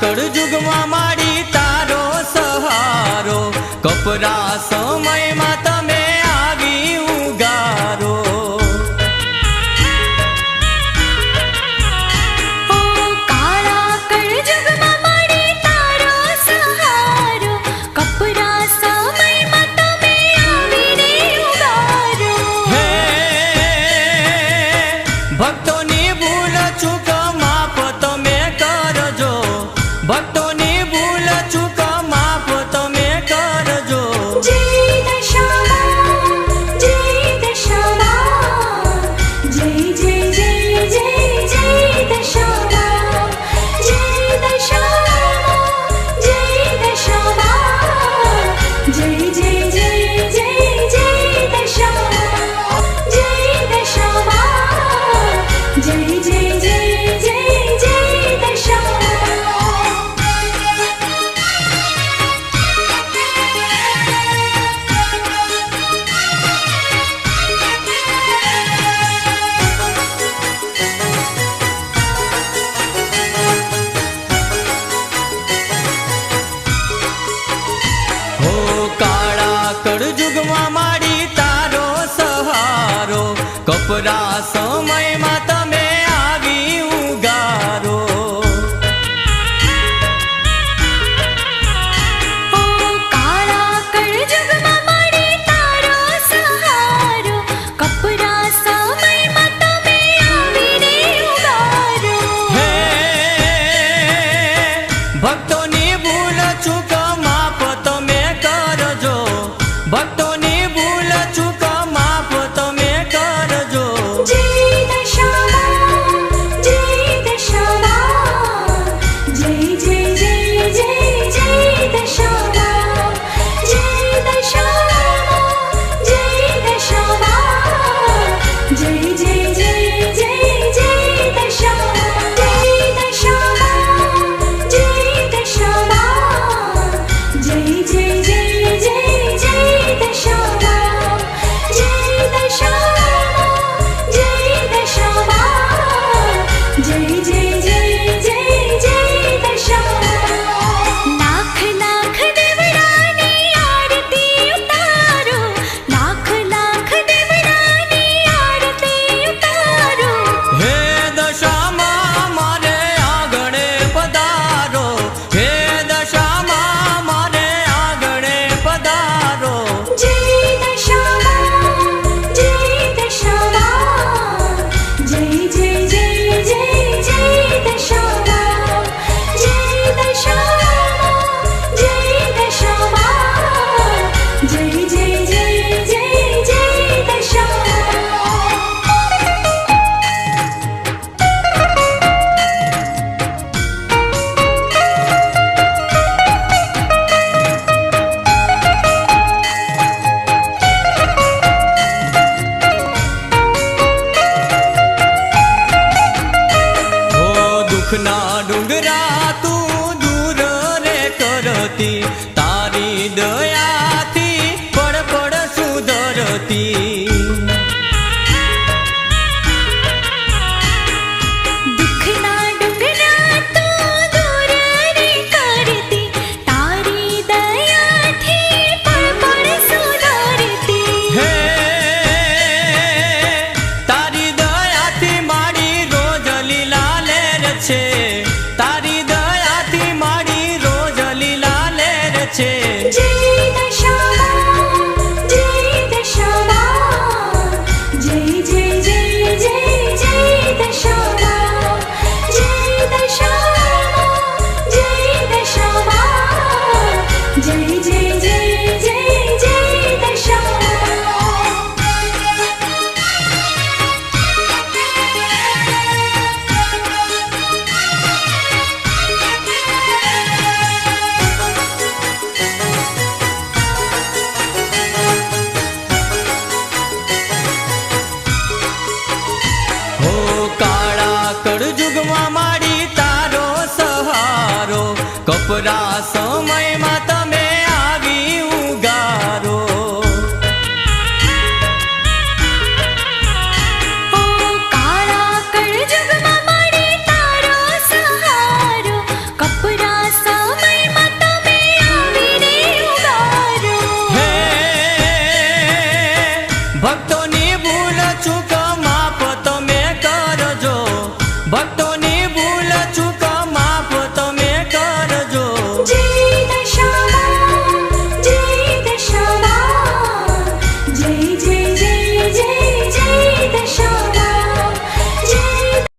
કળજુગમાં માડી તારો સહારો, કપરા સમયમાં તમે આવી ઉગારો. કાળા કળજુગમાં માડી તારો સહારો, કપરા સમયમાં તમે આવીને ઉગારો. હે ભક્તોની ભૂલ ચૂક માફ તમે કરજો, ભક્તોની ભૂલ ચૂક માફ તમે કરજો. જય દશામાં, જય દશામાં, જય જય જય જય જય દશામાં, જય દશામાં, જય દશામાં, જય જય જય જય જય દશામાં, જય દશામાં, જય જય જય જય જય દશામાં. હો કાળા કળજુગમાં માડી તારો સહારો, કપરા સમયમાં તમે આવી ઉગારો. કાળા કળજુગમાં માડી તારો સહારો, કપરા સમયમાં તમે આવીને ઉગારો. હે ભક્તોની ભૂલ ચૂક માફ તમે કરજો, ભક્તોની ભૂલ ચૂક માફ તમે કરજો. જય દશામાં, જય દશામાં, જય જય જય જય જય દશામાં, જય દશામાં, જય દશામાં, જય જય જય જય જય દશામાં, જય દશામાં, જય દશામાં, જય જય જય જય જય દશામાં, જય દશામાં, જય દશામાં, જય જય જય જય જય દશામાં. લાખ લાખ દેવડાની આરતી ઉતારો, લાખ લાખ દેવડાની આરતી ઉતારો. હે દશામાં મારે આગળે પધારો, હે દશામાં મારે આગળે પધારો. જય દશામાં, જય દશામાં, જય જય જય જય જય દશામાં, જય દશામાં, જય દશામાં, જય જય જય જય જય દશામાં. હો દુઃખના ડુંગરા તું દૂર રે કરતી, તારી દયાથી પળ પળ સુધરતી. દુઃખના ડુંગરા તું દૂર રે કરતી, તારી દયાથી પળ પળ સુધારતી. હે તારી દયાથી મારી રોજ લીલા લેર છે, તારી દયાથી મારી રોજ લીલા લેર છે. જય દશામાં, જય દશામાં, જય જય જય જય જય દશામાં, જય દશામાં, જય દશામાં, જય જય જય જય જય દશામાં. હો કાળા કળજુગમાં માડી તારો સહારો, કપરા સમયમાં તમે આવી ઉગારો. કાળા કળજુગમાં માડી તારો સહારો, કપરા ભક્તો